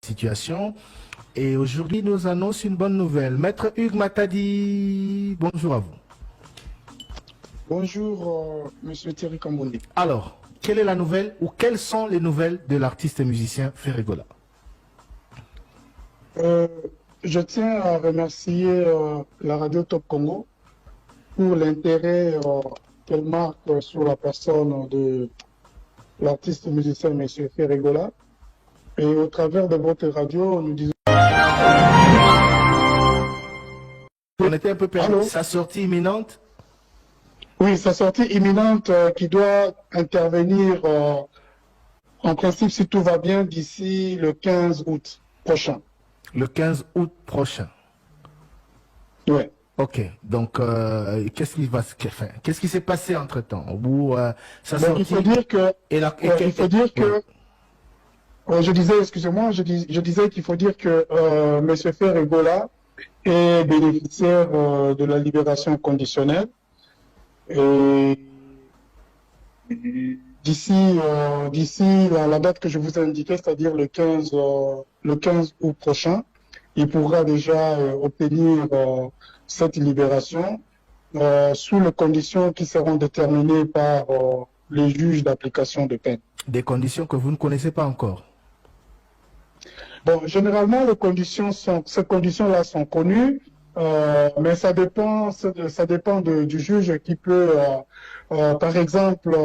situation. Et aujourd'hui, nous annonce une bonne nouvelle. Maître Hugues Matadi, bonjour à vous. Bonjour, Monsieur Thierry Kamboundé. Alors, quelle est la nouvelle ou quelles sont les nouvelles de l'artiste et musicien Ferregola? Je tiens à remercier la radio Top Congo pour l'intérêt qu'elle marque sur la personne de l'artiste et musicien M. Ferregola. Et au travers de votre radio, nous disons... On était un peu perdu. Sa sortie imminente? Oui, sa sortie imminente qui doit intervenir en principe, si tout va bien, d'ici le 15 août prochain. Le 15 août prochain. Oui. Ok, donc qu'est-ce qui s'est passé entre-temps au bout il faut dire que... je disais, excusez-moi, je disais qu'il faut dire que M. Ferregola est bénéficiaire de la libération conditionnelle. Et d'ici la date que je vous ai indiquée, c'est-à-dire le 15 août prochain, il pourra déjà obtenir cette libération sous les conditions qui seront déterminées par les juges d'application de peine. Des conditions que vous ne connaissez pas encore? Bon, généralement, ces conditions-là sont connues, mais ça dépend du juge qui peut, par exemple,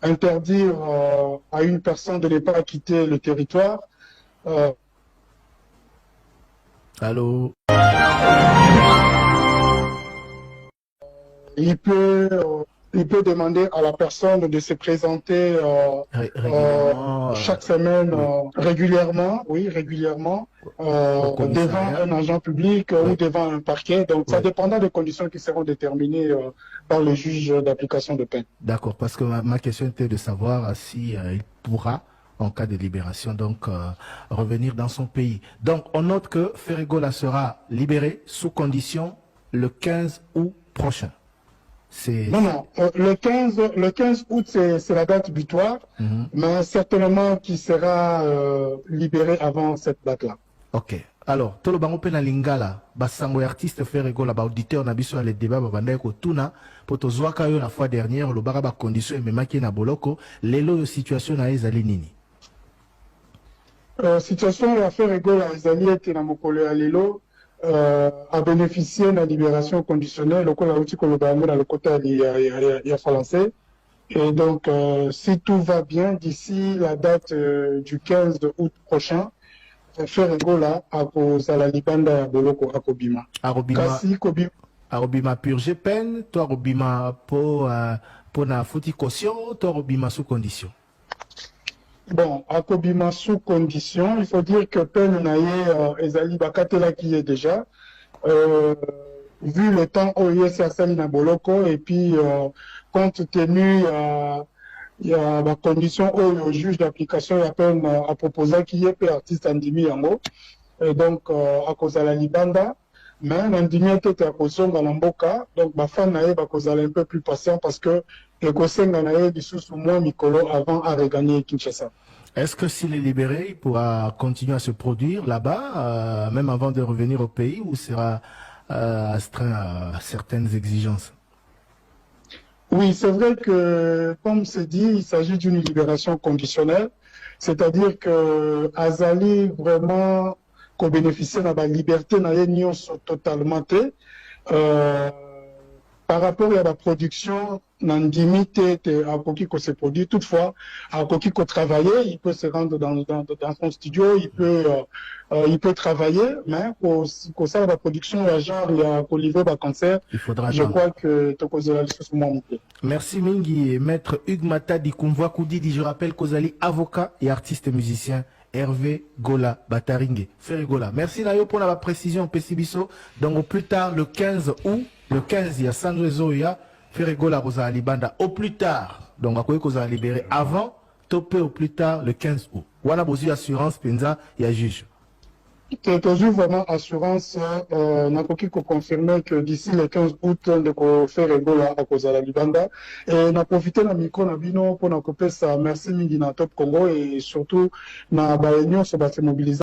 interdire à une personne de ne pas quitter le territoire. Allô? Il peut demander à la personne de se présenter chaque semaine, régulièrement, devant un agent public ou devant un parquet. Donc, ça dépendra des conditions qui seront déterminées par le juge d'application de peine. D'accord, parce que ma question était de savoir si il pourra, en cas de libération, donc revenir dans son pays. Donc, on note que Ferregola sera libéré sous condition le 15 août prochain. Non, le 15 août, c'est la date butoir, mais certainement qu'il sera libéré avant cette date-là. Ok. Alors, tout le bango pe na lingala, basango artiste Ferregola, ba auditeur na biso le débat ba bandai ko tuna, poto zwaka yo la fois dernière, le baga ba condition et memaki na boloko, lelo situation na ezali nini? Situation ya Ferregola ezali ete na mokolo ya lelo, a bénéficié de la libération conditionnelle au dans le côté français. Et donc, si tout va bien, d'ici la date du 15 août prochain, Ferregola a posé la libanda à Boloko à Kobima. Arobima purge peine, toi Arobima pour na fouti caution, toi Arobima sous condition. Bon, à Kobima sous condition, il faut dire que peine naye ezali bakatela qui est déjà vu le temps où il est à na Boloko et puis compte tenu il y a la condition où le juge d'application à peine à proposer qui est artiste andimi yango et donc à cause de la libanda mais andimi était à cause de l'amboka donc ma fan naye ba cause un peu plus patient parce que le Kosenga naye sous moins Mikolo avant à regagner Kinshasa. Est-ce que s'il est libéré, il pourra continuer à se produire là-bas, même avant de revenir au pays, ou sera astreint à certaines exigences? Oui, c'est vrai que, comme c'est dit, il s'agit d'une libération conditionnelle, c'est-à-dire que Azali vraiment qu'on bénéficie de la liberté n'a totalement par rapport à la production, Nandimite à Koki qu'on se produit. Toutefois, à Koki qu'on travailler, il peut se rendre dans son studio, il peut travailler, mais pour ça, la production, la genre, il y a pour livrer le concert. Je crois que Tokozela Merci Mingi et Maître Hugues Matadi Kumvoa Koudidi. Je rappelle qu'Ozali, avocat et artiste musicien. Hervé Gola Bataringue. Ferregola. Merci Nayo pour la précision Pessibiso. Donc au plus tard, le 15 août, le 15, il y a Sandro Zoya, Ferregola Rosa Alibanda. Au plus tard, donc à quoi qu'on a libéré avant, topé au plus tard, le 15 août. Voilà, Bozu Assurance, Penza, il y a juge. Toujours vraiment assurance, n'a pas pu confirmer que d'ici le 15 août, on faire Ebola à cause de la Libanda. Et n'a profité de la micro, n'a bino, pour n'a coupé ça, merci Midi, Top Congo, et surtout, n'a baignon, se bat mobiliser.